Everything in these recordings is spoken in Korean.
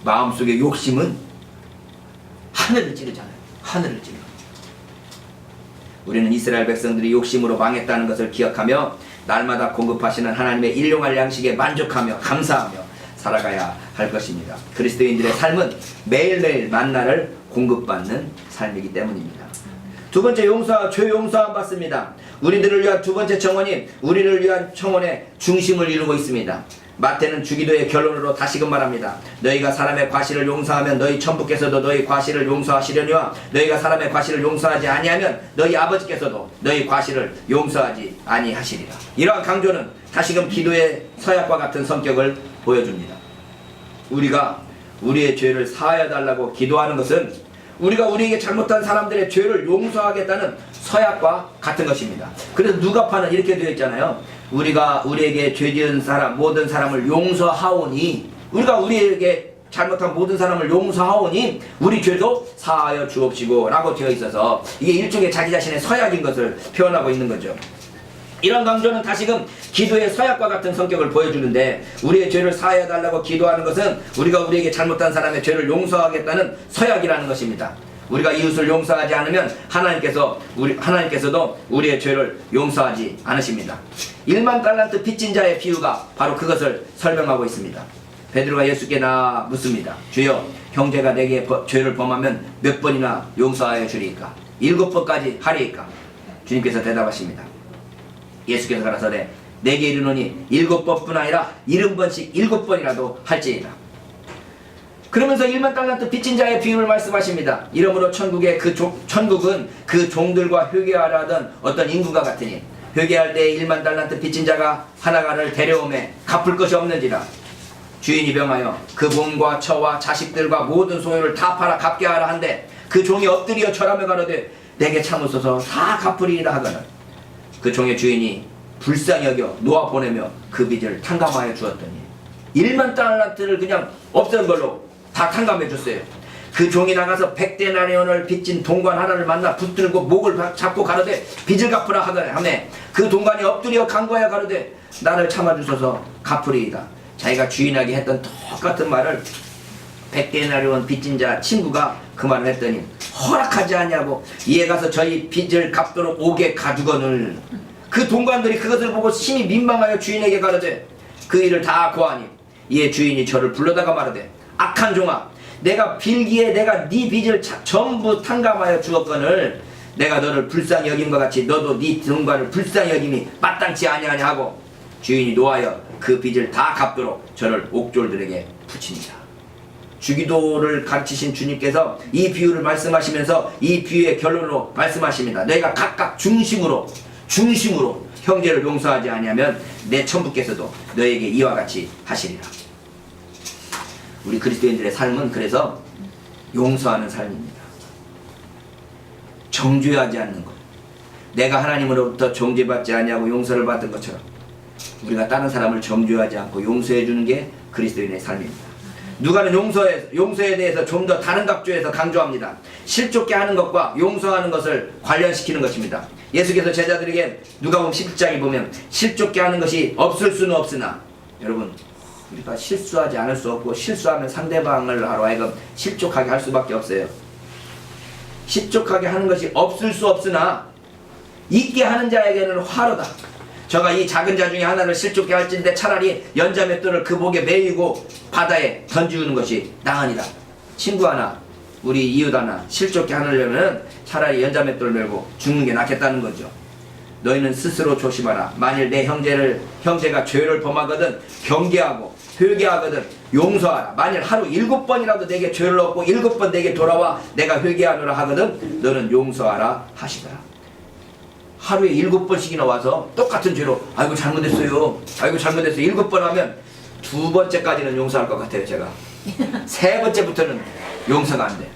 마음속의 욕심은 하늘을 찌르잖아요. 하늘을 찌르. 우리는 이스라엘 백성들이 욕심으로 망했다는 것을 기억하며 날마다 공급하시는 하나님의 일용할 양식에 만족하며 감사하며 살아가야 할 것입니다. 그리스도인들의 삶은 매일매일 만나를 공급받는 삶이기 때문입니다. 두 번째, 죄 용서함 받습니다. 우리들을 위한 두 번째 청원이 우리를 위한 청원의 중심을 이루고 있습니다. 마태는 주기도의 결론으로 다시금 말합니다. 너희가 사람의 과실을 용서하면 너희 천부께서도 너희 과실을 용서하시려니와 너희가 사람의 과실을 용서하지 아니하면 너희 아버지께서도 너희 과실을 용서하지 아니하시리라. 이러한 강조는 다시금 기도의 서약과 같은 성격을 보여줍니다. 우리가 우리의 죄를 사하여 달라고 기도하는 것은 우리가 우리에게 잘못한 사람들의 죄를 용서하겠다는 서약과 같은 것입니다. 그래서 누가파는 이렇게 되어 있잖아요. 우리가 우리에게 죄지은 사람 모든 사람을 용서하오니, 우리가 우리에게 잘못한 모든 사람을 용서하오니 우리 죄도 사하여 주옵시고 라고 되어 있어서 이게 일종의 자기 자신의 서약인 것을 표현하고 있는 거죠. 이런 강조는 다시금 기도의 서약과 같은 성격을 보여주는데, 우리의 죄를 사하여 달라고 기도하는 것은 우리가 우리에게 잘못한 사람의 죄를 용서하겠다는 서약이라는 것입니다. 우리가 이웃을 용서하지 않으면 하나님께서도 우리의 죄를 용서하지 않으십니다. 1만 달란트 빚진 자의 비유가 바로 그것을 설명하고 있습니다. 베드로가 예수께 나아 묻습니다. 주여, 형제가 내게 죄를 범하면 몇 번이나 용서하여 주리이까? 7번까지 하리이까? 주님께서 대답하십니다. 예수께서 가라사대 내게 이르노니 7번뿐 아니라 70번씩 7번이라도 할지이다. 그러면서 1만 달란트 빚진 자의 비유를 말씀하십니다. 이러므로 천국은 그 종들과 회개하려 하던 어떤 인구가 같으니 회개할 때 1만 달란트 빚진 자가 하나가를 데려오매 갚을 것이 없는지라. 주인이 병하여 그 몸과 처와 자식들과 모든 소유를 다 팔아 갚게 하라 한데 그 종이 엎드려 절하며 가로되 내게 참으소서 다 갚으리이다 하거늘 그 종의 주인이 불쌍히 여겨 놓아 보내며 그 빚을 탕감하여 주었더니 1만 달란트를 그냥 없던 걸로 다 탕감해 줬어요. 그 종이 나가서 100데나리온을 빚진 동관 하나를 만나 붙들고 목을 잡고 가로되 빚을 갚으라 하매 그 동관이 엎드려 간구하여 가로되 나를 참아주소서 갚으리이다. 자기가 주인에게 했던 똑같은 말을 100데나리온 빚진 자 친구가 그 말을 했더니 허락하지 않냐고 이에 가서 저희 빚을 갚도록 오게 가두거늘. 그 동관들이 그것을 보고 심히 민망하여 주인에게 가로되 그 일을 다 고하니 이에 주인이 저를 불러다가 말하되 악한 종아, 내가 빌기에 내가 네 빚을 전부 탕감하여 주었거늘 내가 너를 불쌍히 여김과 같이 너도 네 동관을 불쌍히 여김이 마땅치 아니하냐 하고 주인이 노하여 그 빚을 다 갚도록 저를 옥졸들에게 붙이니라. 주기도를 가르치신 주님께서 이 비유를 말씀하시면서 이 비유의 결론으로 말씀하십니다. 너희가 각각 중심으로 형제를 용서하지 아니하면 내 천부께서도 너에게 이와 같이 하시리라. 우리 그리스도인들의 삶은 그래서 용서하는 삶입니다. 정죄하지 않는 것. 내가 하나님으로부터 정죄받지 아니하고 용서를 받은 것처럼 우리가 다른 사람을 정죄하지 않고 용서해 주는 게 그리스도인의 삶입니다. 누가는 용서에 대해서 좀 더 다른 각도에서 강조합니다. 실족게 하는 것과 용서하는 것을 관련시키는 것입니다. 예수께서 제자들에게 누가복음 11장에 보면 실족게 하는 것이 없을 수는 없으나, 여러분 우리가 실수하지 않을 수 없고 실수하면 상대방을 하러 하여금 실족하게 할 수밖에 없어요. 실족하게 하는 것이 없을 수 없으나 있게 하는 자에게는 화로다. 저가 이 작은 자 중에 하나를 실족게 할진데 차라리 연자맷돌을 그 목에 매이고 바다에 던지우는 것이 나으니라. 친구 하나, 우리 이웃 하나 실족게 하려면 차라리 연자맷돌을 메고 죽는 게 낫겠다는 거죠. 너희는 스스로 조심하라. 만일 내 형제가 죄를 범하거든 경계하고 회개하거든 용서하라. 만일 하루 7번이라도 내게 죄를 얻고 7번 내게 돌아와 내가 회개하노라 하거든 너는 용서하라 하시더라. 하루에 7번씩이나 와서 똑같은 죄로 아이고 잘못했어요 7번 하면 2번째까지는 용서할 것 같아요. 제가 3번째부터는 용서가 안 돼.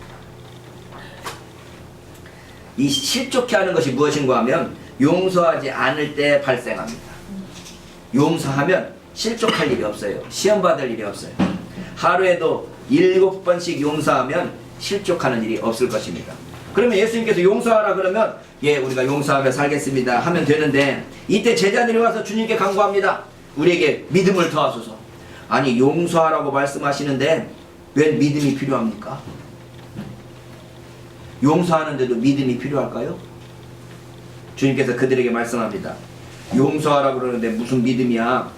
이 실족해 하는 것이 무엇인가 하면 용서하지 않을 때 발생합니다. 용서하면 실족할 일이 없어요. 시험 받을 일이 없어요. 하루에도 7번씩 용서하면 실족하는 일이 없을 것입니다. 그러면 예수님께서 용서하라 그러면 예 우리가 용서하며 살겠습니다 하면 되는데, 이때 제자들이 와서 주님께 간구합니다. 우리에게 믿음을 더하소서. 아니 용서하라고 말씀하시는데 왜 믿음이 필요합니까? 용서하는데도 믿음이 필요할까요? 주님께서 그들에게 말씀합니다. 용서하라고 그러는데 무슨 믿음이야?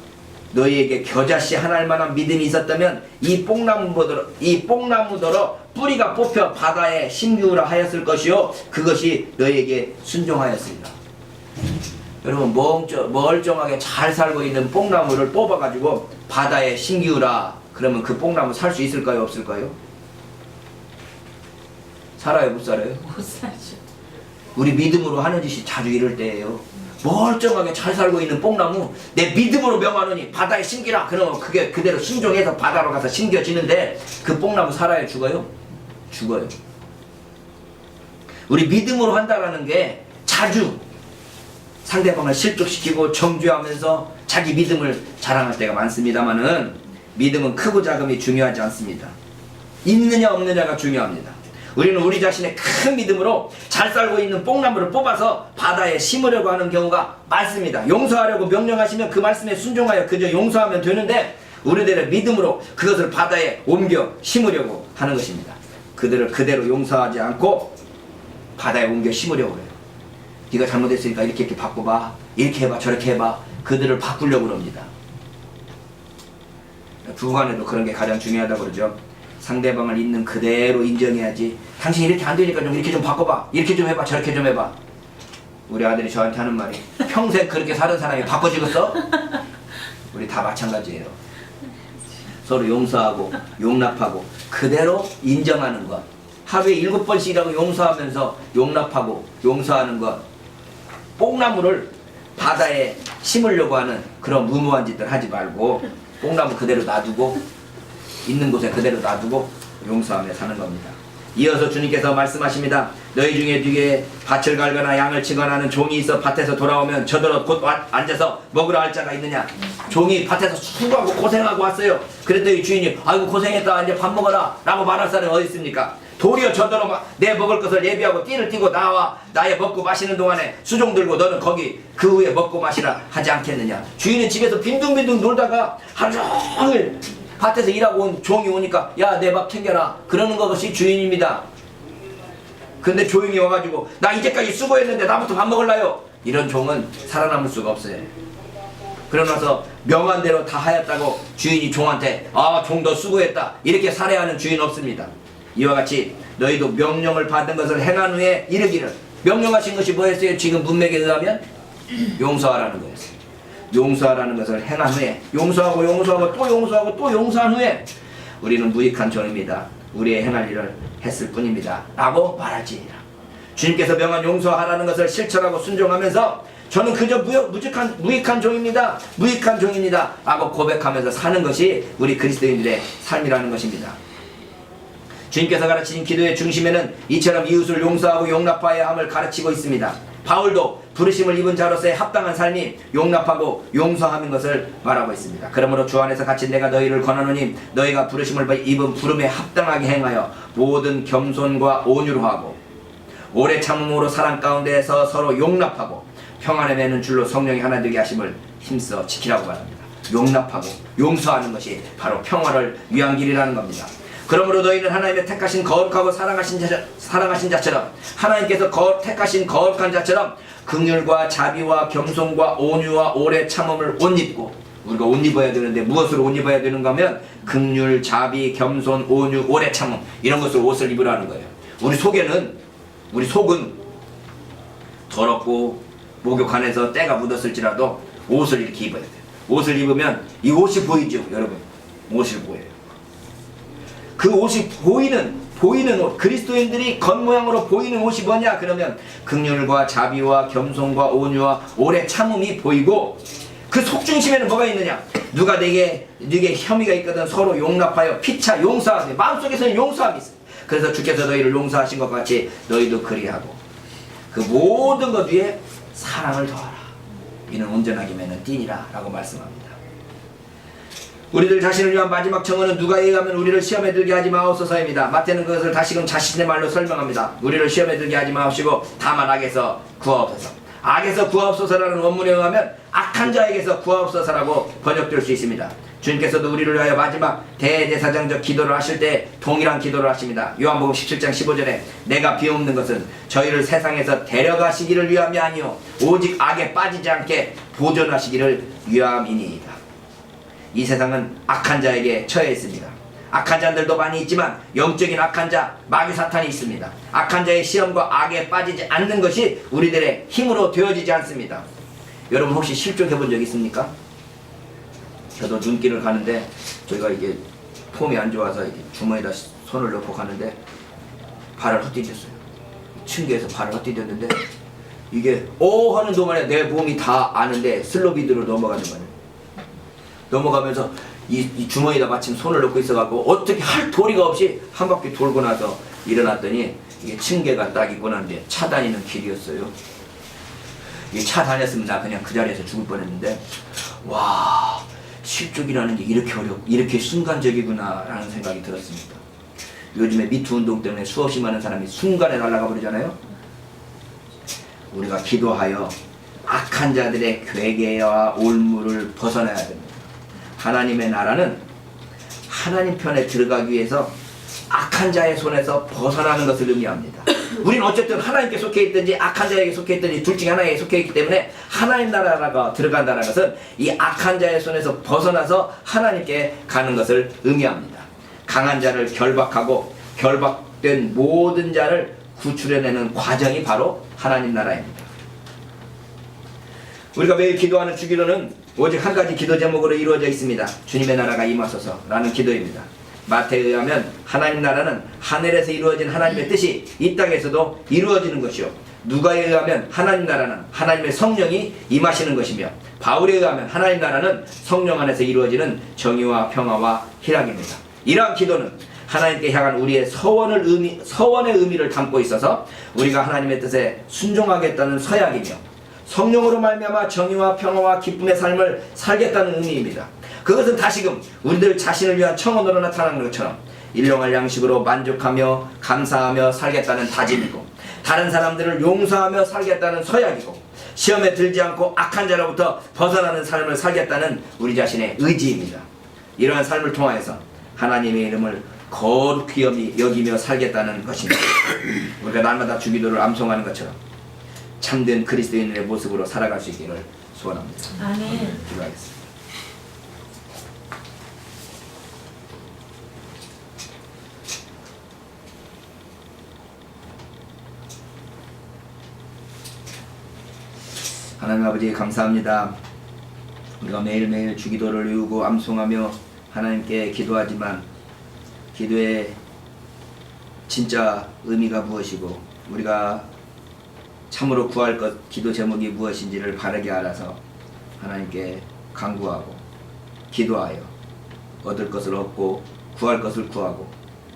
너희에게 겨자씨 한 알만한 믿음이 있었다면 이 뽕나무더러 뿌리가 뽑혀 바다에 심기우라 하였을 것이요 그것이 너희에게 순종하였습니다. 여러분, 멀쩡하게 잘 살고 있는 뽕나무를 뽑아가지고 바다에 심기우라 그러면 그 뽕나무 살 수 있을까요? 없을까요? 살아요? 못 살아요? 못 살죠. 우리 믿음으로 하는 짓이 자주 이럴 때예요. 멀쩡하게 잘 살고 있는 뽕나무 내 믿음으로 명하노니 바다에 심기라 그러면 그게 그대로 순종해서 바다로 가서 심겨지는데 그 뽕나무 살아요? 죽어요? 죽어요. 우리 믿음으로 한다라는 게 자주 상대방을 실족시키고 정죄하면서 자기 믿음을 자랑할 때가 많습니다만은 믿음은 크고 작음이 중요하지 않습니다. 있느냐 없느냐가 중요합니다. 우리는 우리 자신의 큰 믿음으로 잘 살고 있는 뽕나무를 뽑아서 바다에 심으려고 하는 경우가 많습니다. 용서하려고 명령하시면 그 말씀에 순종하여 그저 용서하면 되는데 우리들의 믿음으로 그것을 바다에 옮겨 심으려고 하는 것입니다. 그들을 그대로 용서하지 않고 바다에 옮겨 심으려고 해요. 네가 잘못했으니까 이렇게 바꿔봐, 이렇게 해봐, 저렇게 해봐. 그들을 바꾸려고 합니다. 부부간에도 그런 게 가장 중요하다고 그러죠. 상대방을 있는 그대로 인정해야지. 당신 이렇게 안 되니까 좀 이렇게 좀 바꿔봐, 이렇게 좀 해봐, 저렇게 좀 해봐. 우리 아들이 저한테 하는 말이 평생 그렇게 사는 사람이 바꿔지겠어? 우리 다 마찬가지예요. 서로 용서하고 용납하고 그대로 인정하는 것. 하루에 7번씩이라고 용서하면서 용납하고 용서하는 것. 뽕나무를 바다에 심으려고 하는 그런 무모한 짓들 하지 말고 뽕나무 그대로 놔두고 있는 곳에 그대로 놔두고 용서하며 사는 겁니다. 이어서 주님께서 말씀하십니다. 너희 중에 뒤에 밭을 갈거나 양을 치거나 하는 종이 있어 밭에서 돌아오면 저더러 곧 앉아서 먹으라 할 자가 있느냐. 종이 밭에서 수고하고 고생하고 왔어요. 그랬더니 주인이 아이고 고생했다 이제 밥 먹어라 라고 말할 사람이 어디 있습니까? 도리어 저더러 내 먹을 것을 예비하고 띠를 띠고 나와 나의 먹고 마시는 동안에 수종 들고 너는 거기 그 후에 먹고 마시라 하지 않겠느냐. 주인은 집에서 빈둥빈둥 놀다가 하루 종일 밭에서 일하고 온 종이 오니까 야 내 밥 챙겨라 그러는 것이 주인입니다. 근데 조용히 와가지고 나 이제까지 수고했는데 나부터 밥 먹을라요. 이런 종은 살아남을 수가 없어요. 그러나서 명한 대로 다 하였다고 주인이 종한테 아 종 너 수고했다 이렇게 살해하는 주인 없습니다. 이와 같이 너희도 명령을 받은 것을 행한 후에 이르기를. 명령하신 것이 뭐였어요? 지금 문맥에 의하면 용서하라는 거였어요. 용서하라는 것을 행한 후에 용서하고 용서하고 또 용서하고 또 용서한 후에 우리는 무익한 종입니다. 우리의 행할 일을 했을 뿐입니다 라고 말할지니라. 주님께서 명한 용서하라는 것을 실천하고 순종하면서 저는 그저 무익한 종입니다. 무익한 종입니다 라고 고백하면서 사는 것이 우리 그리스도인들의 삶이라는 것입니다. 주님께서 가르치신 기도의 중심에는 이처럼 이웃을 용서하고 용납하여야 함을 가르치고 있습니다. 바울도 부르심을 입은 자로서의 합당한 삶이 용납하고 용서하는 것을 말하고 있습니다. 그러므로 주 안에서 갇힌 내가 너희를 권하노니 너희가 부르심을 입은 부름에 합당하게 행하여 모든 겸손과 온유로 하고 오래 참음으로 사랑 가운데에서 서로 용납하고 평안에 매는 줄로 성령이 하나 되게 하심을 힘써 지키라고 말합니다. 용납하고 용서하는 것이 바로 평화를 위한 길이라는 겁니다. 그러므로 너희는 하나님의 택하신 거룩하고 사랑하신 자처럼 하나님께서 택하신 거룩한 자처럼 긍휼과 자비와 겸손과 온유와 오래 참음을 옷 입고 우리가 옷 입어야 되는데 무엇으로 옷 입어야 되는가 하면 긍휼, 자비, 겸손, 온유, 오래 참음 이런 것을 옷을 입으라는 거예요. 우리 속은 더럽고 목욕 안에서 때가 묻었을지라도 옷을 이렇게 입어야 돼요. 옷을 입으면 이 옷이 보이죠 여러분. 옷이 보여요. 그 옷이 보이는 옷, 그리스도인들이 겉모양으로 보이는 옷이 뭐냐 그러면 긍휼과 자비와 겸손과 온유와 오래 참음이 보이고 그 속중심에는 뭐가 있느냐. 누가 네게 혐의가 있거든 서로 용납하여 피차 용서하세요. 마음속에서는 용서함이 있어요. 그래서 주께서 너희를 용서하신 것 같이 너희도 그리하고 그 모든 것 위에 사랑을 더하라. 이는 온전하게 매는 띠니라 라고 말씀합니다. 우리들 자신을 위한 마지막 청원은 누가 의하면 우리를 시험에 들게 하지 마옵소서입니다. 마태는 그것을 다시금 자신의 말로 설명합니다. 우리를 시험에 들게 하지 마옵시고 다만 악에서 구하옵소서. 악에서 구하옵소서라는 원문에 의하면 악한 자에게서 구하옵소서라고 번역될 수 있습니다. 주님께서도 우리를 위하여 마지막 대제사장적 기도를 하실 때 동일한 기도를 하십니다. 요한복음 17장 15절에 내가 비옵는 것은 저희를 세상에서 데려가시기를 위함이 아니요 오직 악에 빠지지 않게 보존하시기를 위함이니이다. 이 세상은 악한 자에게 처해 있습니다. 악한 자들도 많이 있지만 영적인 악한 자, 마귀 사탄이 있습니다. 악한 자의 시험과 악에 빠지지 않는 것이 우리들의 힘으로 되어지지 않습니다. 여러분 혹시 실족해 본 적 있습니까? 저도 눈길을 가는데 저희가 이게 폼이 안 좋아서 이게 주머니에다 손을 넣고 가는데 발을 헛디뎠어요. 층계에서 발을 헛디뎠는데 이게 하는 동안에 내 몸이 다 아는데 슬로비드로 넘어가는 거예요. 넘어가면서 이 주머니에다 마침 손을 넣고 있어갖고 어떻게 할 도리가 없이 한 바퀴 돌고 나서 일어났더니 이게 층계가 딱 있고 난데 차 다니는 길이었어요. 이게 차 다녔으면 나 그냥 그 자리에서 죽을 뻔했는데 와, 실족이라는 게 이렇게 순간적이구나 라는 생각이 들었습니다. 요즘에 미투 운동 때문에 수없이 많은 사람이 순간에 날아가 버리잖아요. 우리가 기도하여 악한 자들의 괴계와 올무를 벗어나야 됩니다. 하나님의 나라는 하나님 편에 들어가기 위해서 악한 자의 손에서 벗어나는 것을 의미합니다. 우리는 어쨌든 하나님께 속해 있든지 악한 자에게 속해 있든지 둘 중에 하나에 속해 있기 때문에 하나님 나라가 들어간다는 것은 이 악한 자의 손에서 벗어나서 하나님께 가는 것을 의미합니다. 강한 자를 결박하고 결박된 모든 자를 구출해내는 과정이 바로 하나님 나라입니다. 우리가 매일 기도하는 주기도는 오직 한 가지 기도 제목으로 이루어져 있습니다. 주님의 나라가 임하소서 라는 기도입니다. 마태에 의하면 하나님 나라는 하늘에서 이루어진 하나님의 뜻이 이 땅에서도 이루어지는 것이요, 누가에 의하면 하나님 나라는 하나님의 성령이 임하시는 것이며, 바울에 의하면 하나님 나라는 성령 안에서 이루어지는 정의와 평화와 희락입니다. 이러한 기도는 하나님께 향한 우리의 서원의 의미를 담고 있어서 우리가 하나님의 뜻에 순종하겠다는 서약이며, 성령으로 말미암아 정의와 평화와 기쁨의 삶을 살겠다는 의미입니다. 그것은 다시금 우리들 자신을 위한 청원으로 나타나는 것처럼 일용할 양식으로 만족하며 감사하며 살겠다는 다짐이고, 다른 사람들을 용서하며 살겠다는 서약이고, 시험에 들지 않고 악한 자로부터 벗어나는 삶을 살겠다는 우리 자신의 의지입니다. 이러한 삶을 통하여서 하나님의 이름을 거룩히 여기며 살겠다는 것입니다. 우리가 날마다 주기도를 암송하는 것처럼 참된 그리스도인의 모습으로 살아갈 수 있기를 소원합니다. 아멘. 기도하겠습니다. 하나님 아버지 감사합니다. 우리가 매일매일 주기도를 외우고 암송하며 하나님께 기도하지만 기도의 진짜 의미가 무엇이고 우리가 참으로 구할 것, 기도 제목이 무엇인지를 바르게 알아서 하나님께 간구하고 기도하여 얻을 것을 얻고 구할 것을 구하고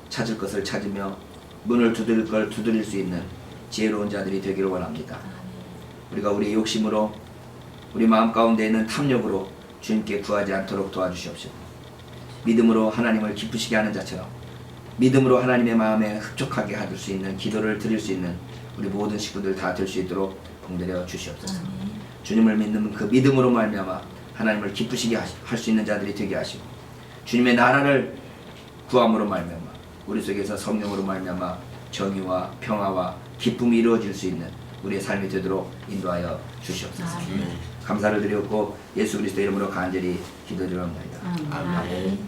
찾을 것을 찾으며 문을 두드릴 걸 두드릴 수 있는 지혜로운 자들이 되기를 원합니다. 우리가 우리의 욕심으로 우리 마음 가운데 있는 탐욕으로 주님께 구하지 않도록 도와주시옵시고, 믿음으로 하나님을 기쁘시게 하는 자처럼 믿음으로 하나님의 마음에 흡족하게 하실 수 있는 기도를 드릴 수 있는 우리 모든 식구들 다 될 수 있도록 봉되려 주시옵소서. 주님을 믿는 그 믿음으로 말미암아 하나님을 기쁘시게 할 수 있는 자들이 되게 하시고, 주님의 나라를 구함으로 말미암아 우리 속에서 성령으로 말미암아 정의와 평화와 기쁨이 이루어질 수 있는 우리의 삶이 되도록 인도하여 주시옵소서. 감사를 드렸고 예수 그리스도 이름으로 간절히 기도드립니다. 아멘.